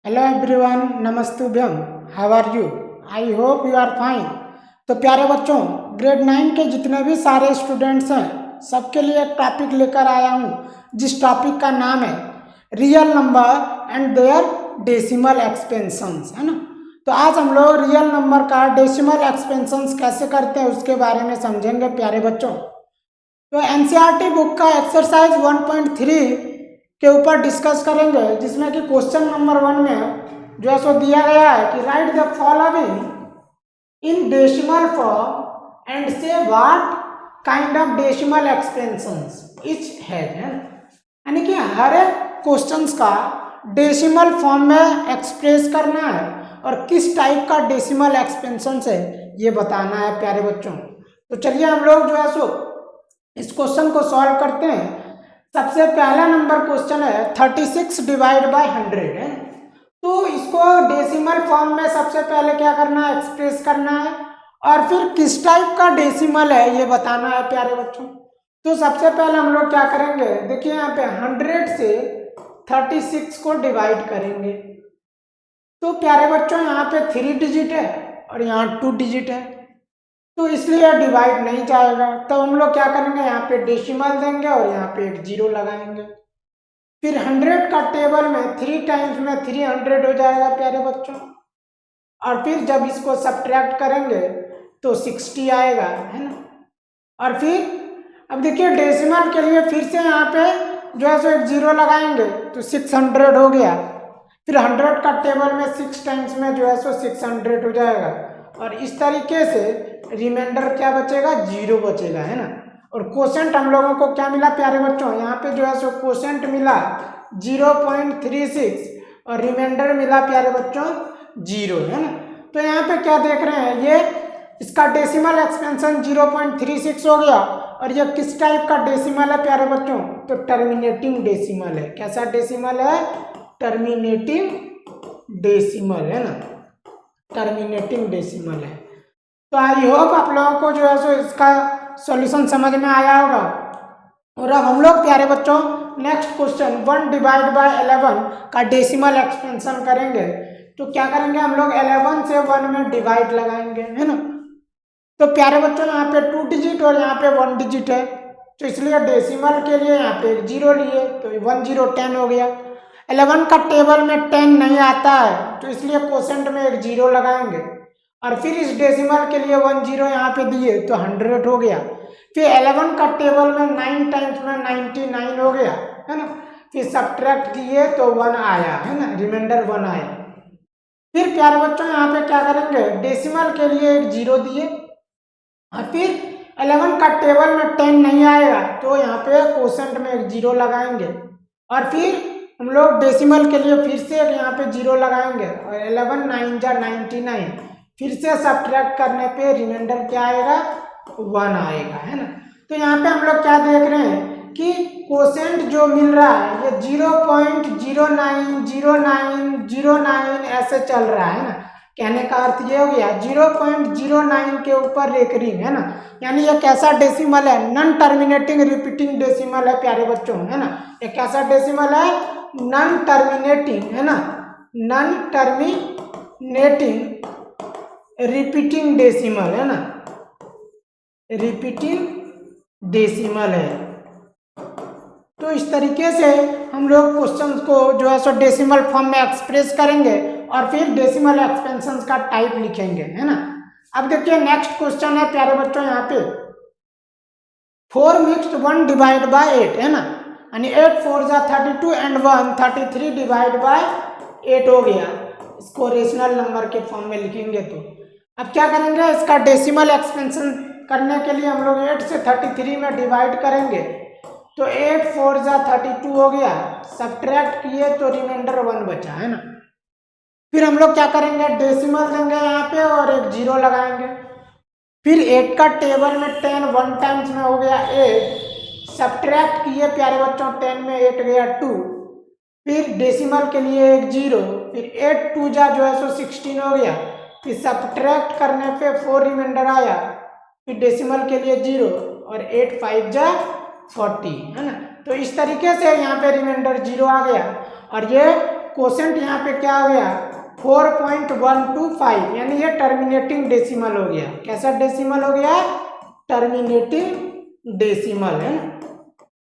Hello everyone, नमस्तुभ्यम। How are you? I hope you are fine. तो प्यारे बच्चों, ग्रेड 9 के जितने भी सारे स्टूडेंट्स हैं सबके लिए एक टॉपिक लेकर आया हूँ, जिस टॉपिक का नाम है real number and their decimal expansions, है ना। तो आज हम लोग रियल नंबर का डेसिमल एक्सपेंशंस कैसे करते हैं उसके बारे में समझेंगे प्यारे बच्चों। तो एनसीईआरटी बुक का एक्सरसाइज 1.3 के ऊपर डिस्कस करेंगे, जिसमें कि क्वेश्चन नंबर 1 में जो है सो दिया गया है कि write the following in decimal form and say what kind of decimal expansions each has, है यानी कि हर एक क्वेश्चंस का डेसिमल फॉर्म में एक्सप्रेस करना है और किस टाइप का डेसिमल एक्सपेंशन है ये बताना है प्यारे बच्चों। तो चलिए हम लोग जो है सो इस क्वेश्चन को सॉल्व करते हैं। सबसे पहला नंबर क्वेश्चन है 36 डिवाइड बाय 100, है। तो इसको डेसिमल फॉर्म में सबसे पहले क्या करना है, एक्सप्रेस करना है और फिर किस टाइप का डेसिमल है ये बताना है प्यारे बच्चों। तो सबसे पहले हम लोग क्या करेंगे, देखिए यहाँ पे 100 से 36 को डिवाइड करेंगे। तो प्यारे बच्चों यहाँ पे 3 डिजिट है और यहाँ 2 डिजिट है, तो इसलिए डिवाइड नहीं जाएगा। तो हम लोग क्या करेंगे, यहाँ पे डेसिमल देंगे और यहाँ पे एक जीरो लगाएंगे। फिर 100 का टेबल में 3 टाइम्स में 300 हो जाएगा प्यारे बच्चों। और फिर जब इसको सब्ट्रैक्ट करेंगे तो 60 आएगा, है ना। और फिर अब देखिए डेसिमल के लिए फिर से यहाँ पे जो है सो एक जीरो लगाएंगे तो 600 हो गया। फिर 100 का टेबल में 6 टाइम्स में जो है सो 600 हो जाएगा। और इस तरीके से रिमाइंडर क्या बचेगा, जीरो बचेगा, है ना। और क्वोशेंट हम लोगों को क्या मिला प्यारे बच्चों, यहाँ पे जो है सो क्वोशेंट मिला 0.36 और रिमाइंडर मिला प्यारे बच्चों जीरो, है ना। तो यहाँ पे क्या देख रहे हैं, ये इसका डेसिमल एक्सपेंशन 0.36 हो गया। और ये किस टाइप का डेसिमल है प्यारे बच्चों, तो टर्मिनेटिंग डेसिमल है। कैसा डेसिमल है, टर्मिनेटिंग डेसिमल, है ना, टर्मिनेटिंग डेसिमल है। तो आई होप आप लोगों को जो है सो इसका सॉल्यूशन समझ में आया होगा। और अब हम लोग प्यारे बच्चों नेक्स्ट क्वेश्चन 1 डिवाइड बाय 11 का डेसिमल एक्सपेंशन करेंगे। तो क्या करेंगे हम लोग, 11 से 1 में डिवाइड लगाएंगे, है ना। तो प्यारे बच्चों यहाँ पे 2 डिजिट और यहाँ पे 1 डिजिट है, तो इसलिए डेसिमल के लिए यहाँ पे एक जीरो लिए तो 1 0 10 हो गया। 11 का टेबल में 10 नहीं आता है, तो इसलिए क्वोशेंट में एक जीरो लगाएंगे। और फिर इस डेसिमल के लिए 1 0 यहाँ पे दिए तो 100 हो गया। फिर 11 का टेबल में 9 टाइम्स में 99 हो गया, है ना। फिर सब्ट्रैक्ट किए तो 1 आया, है ना, रिमाइंडर 1 आया। फिर प्यारे बच्चों यहाँ पे क्या करेंगे, डेसिमल के लिए एक जीरो दिए और फिर 11 का टेबल में 10 नहीं आएगा तो यहाँ पे क्वोशेंट में एक जीरो लगाएंगे। और फिर हम लोग डेसिमल के लिए फिर से एक यहाँ पे जीरो लगाएंगे और 11 9 जा 99, फिर से सब्ट्रैक्ट करने पे रिमाइंडर क्या आएगा, 1 आएगा, है ना। तो यहाँ पे हम लोग क्या देख रहे हैं कि क्वोशेंट जो मिल रहा है ये 0.090909 ऐसे चल रहा है ना। कहने का अर्थ ये हो गया 0.09 के ऊपर रेकरिंग, है ना। यानी ये कैसा डेसिमल है, नॉन टर्मिनेटिंग रिपीटिंग डेसिमल है प्यारे बच्चों, है ना। ये कैसा डेसिमल है, नॉन टर्मिनेटिंग, है ना, नॉन टर्मिनेटिंग रिपीटिंग डेसिमल, है ना, रिपीटिंग डेसिमल है। तो इस तरीके से हम लोग क्वेश्चन को जो है सो डेसिमल फॉर्म में एक्सप्रेस करेंगे और फिर डेसिमल एक्सपेंशन का टाइप लिखेंगे, है ना। अब देखिए नेक्स्ट क्वेश्चन है प्यारे बच्चों, यहाँ पे 4 मिक्स्ड 1 डिवाइड बाय 8, है ना, यानी 8 4 जा 32 एंड 1 33 डिवाइड बाय 8 हो गया। इसको रेशनल नंबर के फॉर्म में लिखेंगे। तो अब क्या करेंगे, इसका डेसिमल एक्सपेंशन करने के लिए हम लोग 8 से 33 में डिवाइड करेंगे तो 8 4 जा 32 हो गया। सब्ट्रैक्ट किए तो रिमाइंडर 1 बचा, है ना। फिर हम लोग क्या करेंगे, डेसिमल देंगे यहाँ पे और एक जीरो लगाएंगे। फिर 8 का टेबल में 10 1 टाइम्स में हो गया 8, सब्ट्रैक्ट किए प्यारे बच्चों 10 में 8 गया 2, फिर डेसिमल के लिए एक जीरो, फिर 8 2 जा जो है सो 16 हो गया। फिर सब्ट्रैक्ट करने पे 4 रिमाइंडर आया, फिर डेसिमल के लिए जीरो और 8 5 जा 40, है ना। तो इस तरीके से यहाँ पे रिमाइंडर जीरो आ गया और ये कोसेंट यहाँ पे क्या हो गया 4.125, यानी ये टर्मिनेटिंग डेसिमल हो गया। कैसा डेसिमल हो गया? टर्मिनेटिंग डेसिमल, है ना।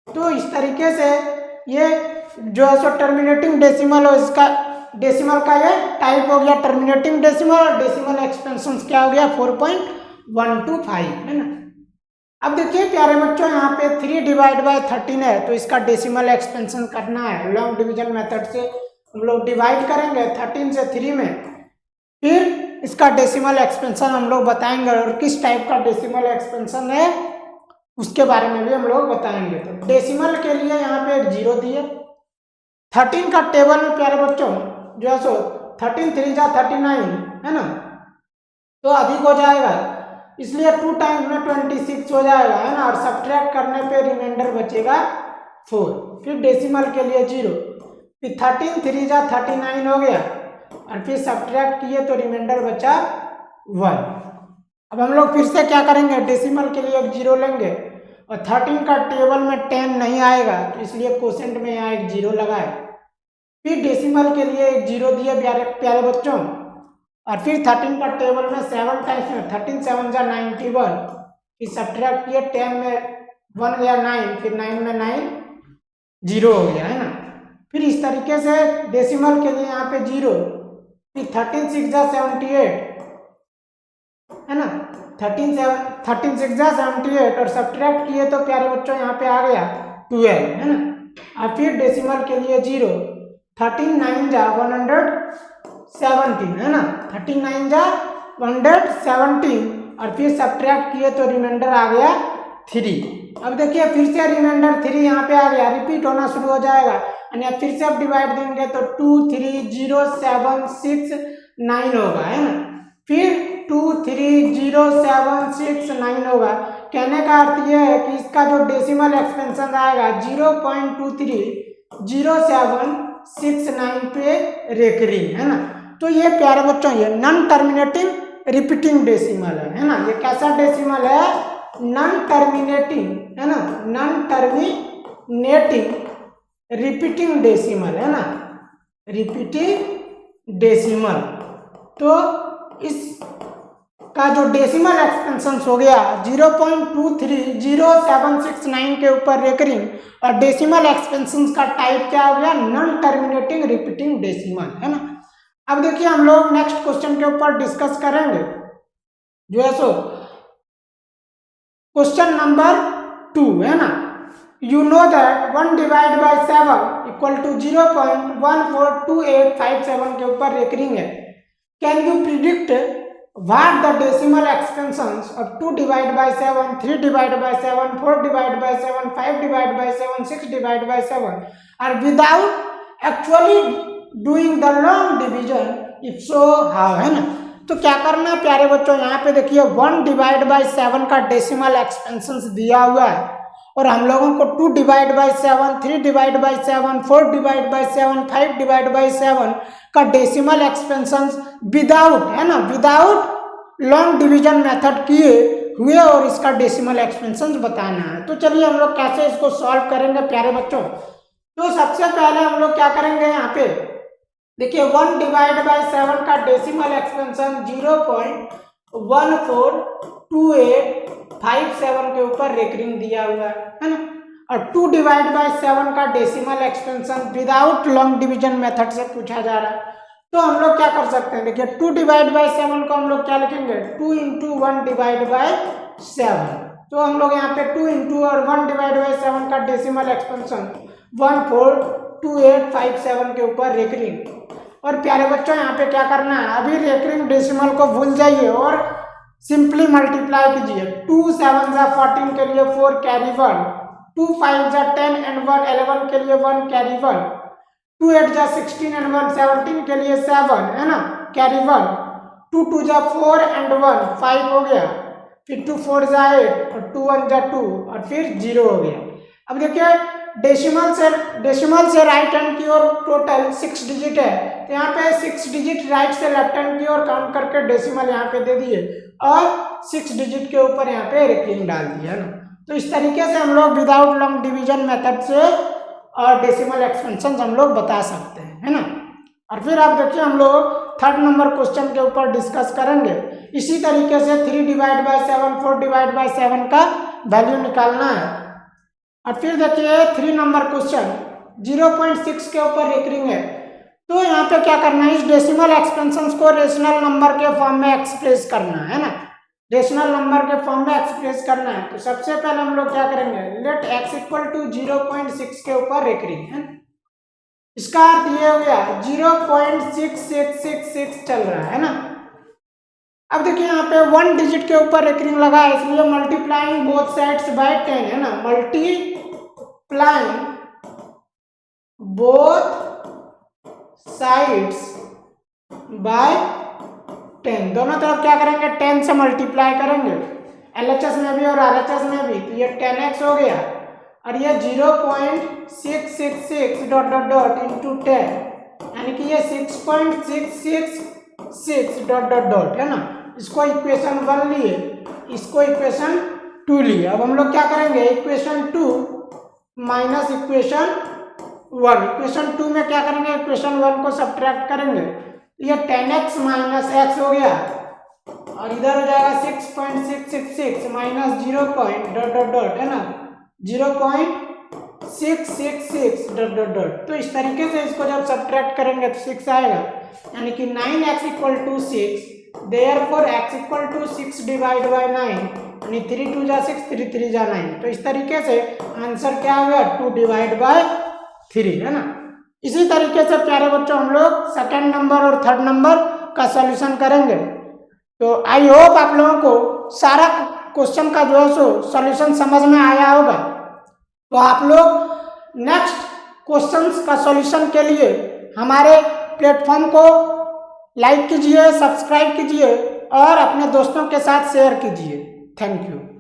तो इस तरीके से ये जो है सो टर्मिनेटिंग डेसिमल हो, इसका डेसिमल का ये टाइप हो गया टर्मिनेटिंग डेसिमल, और डेसिमल एक्सपेंशन क्या हो गया 4.125, है ना। अब देखिए प्यारे बच्चों, यहाँ पे 3 डिवाइड बाय 13 है, तो इसका डेसिमल एक्सपेंशन करना है। लॉन्ग डिवीजन मेथड से हम लोग डिवाइड करेंगे 13 से 3 में, फिर इसका डेसिमल एक्सपेंशन हम लोग बताएंगे, और किस टाइप का डेसिमल एक्सपेंशन है उसके बारे में भी हम लोग बताएंगे। तो डेसिमल के लिए यहाँ पे एक 0 दिए। 13 का टेबल में प्यारे बच्चों जो है सो 13 3 जा 39, है ना, तो अधिक हो जाएगा, इसलिए 2 टाइम्स में 26 हो जाएगा, है ना। और सब्ट्रैक्ट करने पे रिमाइंडर बचेगा 4। फिर डेसिमल के लिए 0, फिर 13 3 जा 39 हो गया, और फिर सब्ट्रैक्ट किए तो रिमाइंडर बचा 1। अब हम लोग फिर से क्या करेंगे, डेसिमल के लिए एक 0 लेंगे, और 13 का टेबल में 10 नहीं आएगा, तो इसलिए कोसेंट में यहाँ एक 0 लगाए। फिर डेसिमल के लिए एक 0 दिए प्यारे बच्चों, और फिर 13 का टेबल में 7 टाइम्स में 13 7 जा 91, फिर सब्ट्रैक्ट किए 10 में 1 गया 9, फिर 9 में 9 0 हो गया, है ना। फिर इस तरीके से डेसिमल के लिए यहाँ पे 0, फिर 13 6 जा 78, है ना, 13 6 जा 78, और सब्ट्रैक्ट किए तो प्यारे बच्चों यहाँ पे आ गया 12, है ना। और फिर डेसिमल के लिए 0, 13 9 जा 117, है ना, 13 9 जा 117, और फिर सब्ट्रैक्ट किए तो रिमाइंडर आ गया 3। अब देखिए फिर से रिमाइंडर 3 यहाँ पे आ गया, रिपीट होना शुरू हो जाएगा, यानी फिर से आप डिवाइड देंगे तो 2 3 0 7 6 9 होगा, है ना। फिर 2 3 0 7 6 9 होगा। कहने का अर्थ यह है कि इसका जो डेसिमल एक्सपेंशन आएगा 0.230769 पे रेकरिंग, है ना। तो ये प्यारे बच्चों ये नॉन टर्मिनेटिंग रिपीटिंग डेसिमल है ना। ये कैसा डेसिमल है? नॉन टर्मिनेटिंग, है ना, नॉन टर्मिनेटिंग रिपीटिंग डेसिमल, है ना, रिपीटिंग डेसिमल। तो इस का जो डेसिमल एक्सपेंशन हो गया 0.230769 के ऊपर रेकरिंग, और डेसिमल एक्सपेंशन का टाइप क्या हो गया? नॉन टर्मिनेटिंग रिपीटिंग डेसिमल, है ना। अब देखिए हम लोग नेक्स्ट क्वेश्चन के ऊपर डिस्कस करेंगे, जो है सो क्वेश्चन नंबर 2, है ना। You know that 1 divide by 7 equal to 0.142857 के ऊपर रेकरिंग है। Can you predict what the decimal expansions of 2 divided by 7, 3 divided by 7, 4 divided by 7, 5 divided by 7, 6 divided by 7 are without actually doing the long division? If so, how, है ना। तो क्या करना है प्यारे बच्चों, यहाँ पे देखिए 1 डिवाइड बाई 7 का डेसिमल एक्सपेंशन दिया हुआ है, और हम लोगों को 2 divide by 7, 3 divide by 7, 4 divide by 7, 5 divide by 7 का डेसिमल एक्सपेंशन विदाउट, है ना, विदाउट लॉन्ग डिवीजन मेथड किए हुए, और इसका डेसिमल एक्सपेंशन बताना है। तो चलिए हम लोग कैसे इसको सॉल्व करेंगे प्यारे बच्चों। तो सबसे पहले हम लोग क्या करेंगे, यहाँ पे देखिए 1 डिवाइड बाई 7 का डेसिमल एक्सपेंशन 0.142857 के ऊपर रेकरिंग दिया हुआ है ना। और 2 डिवाइड बाई 7 का decimal expansion without long division method से पूछा जा रहा है। तो हम लोग क्या कर सकते हैं, देखिए 2 डिवाइड बाई 7 को हम लोग क्या लिखेंगे, 2 इंटू 1 डिवाइड बाई 7। तो हम लोग यहाँ पे 2 इंटू और 1 डिवाइड बाई 7 का डेसिमल एक्सपेंशन 142857 के ऊपर रेकरिंग। और प्यारे बच्चों यहाँ पे क्या करना है, अभी रेकरिंग डेसिमल को भूल जाइए और सिंपली मल्टीप्लाई कीजिए। 2 7 जा 14 के लिए 4 कैरी 1, 2 5 जा 10 एंड 1 11 के लिए 1 कैरी 1, 2 8 जा 16 एंड 1 17 के लिए 7, है ना, कैरी 1, 2 2 जा 4 एंड 1 5 हो गया, फिर 2 4 जा 8 और 2 1 जा 2 और फिर 0 हो गया। अब देखिए डेसिमल से राइट हैंड की ओर टोटल 6 डिजिट है, तो यहाँ पे 6 डिजिट राइट से लेफ्ट हैंड की ओर काउंट करके डेसिमल यहाँ पे दे दिए, और 6 डिजिट के ऊपर यहाँ पे रेकरिंग डाल दिया, है ना। तो इस तरीके से हम लोग विदाउट लॉन्ग डिवीजन मेथड से और डेसिमल एक्सपेंशन हम लोग बता सकते हैं, है ना। और फिर आप देखिए हम लोग थर्ड नंबर क्वेश्चन के ऊपर डिस्कस करेंगे। इसी तरीके से 3 डिवाइड बाई 7, 4 डिवाइड बाई 7 का वैल्यू निकालना है। और फिर देखिए 3 नंबर क्वेश्चन 0.6 के ऊपर रेकरिंग है। तो यहाँ पे क्या करना है, इस डेसिमल एक्सपेंशंस को रेशनल नंबर के फॉर्म में एक्सप्रेस करना है ना, रेशनल नंबर के फॉर्म में एक्सप्रेस करना है। तो सबसे पहले हम लोग क्या करेंगे, लेट x इक्वल टू 0.6 के ऊपर रेकरिंग है। इसका अर्थ ये हो गया 0.6666 चल रहा है ना। अब देखिए यहाँ पे 1 डिजिट के ऊपर रेकरिंग लगा है, इसलिए मल्टीप्लाइंग बोथ साइड्स बाय 10 है ना, मल्टीप्लाइंग बोथ साइड्स बाय 10, दोनों तरफ क्या करेंगे 10 से मल्टीप्लाई करेंगे, LHS में भी और RHS में भी। तो ये 10x हो गया और ये 0.666 डॉट डॉट डॉट इंटू 10, यानी कि ये 6.666 डॉट डॉट डॉट है ना। इसको इक्वेशन 1 लिए, इसको इक्वेशन 2 लिए। अब हम लोग क्या करेंगे, इक्वेशन 2 माइनस इक्वेशन 1, इक्वेशन 2 में क्या करेंगे, इक्वेशन 1 को सब्ट्रैक्ट करेंगे। ये 10x माइनस x हो गया और इधर हो जाएगा 6.666 माइनस 0 डॉट डॉट डॉट है ना, 0.666 डॉट डॉट डॉट। तो इस तरीके से इसको जब सब्ट्रैक्ट करेंगे तो 6 आएगा, यानी कि 9x equal to 6, therefore x equal to 6 divide by 9, यानी 3 2 जा 6, 3 3 जा 9। तो इस तरीके से आंसर क्या हो गया 2 डिवाइड बाय 3 है ना। इसी तरीके से प्यारे बच्चों हम लोग सेकंड नंबर और थर्ड नंबर का सॉल्यूशन करेंगे। तो आई होप आप लोगों को सारा क्वेश्चन का जो है सो सॉल्यूशन समझ में आया होगा। तो आप लोग नेक्स्ट क्वेश्चंस का सॉल्यूशन के लिए हमारे प्लेटफॉर्म को लाइक कीजिए, सब्सक्राइब कीजिए और अपने दोस्तों के साथ शेयर कीजिए। Thank you.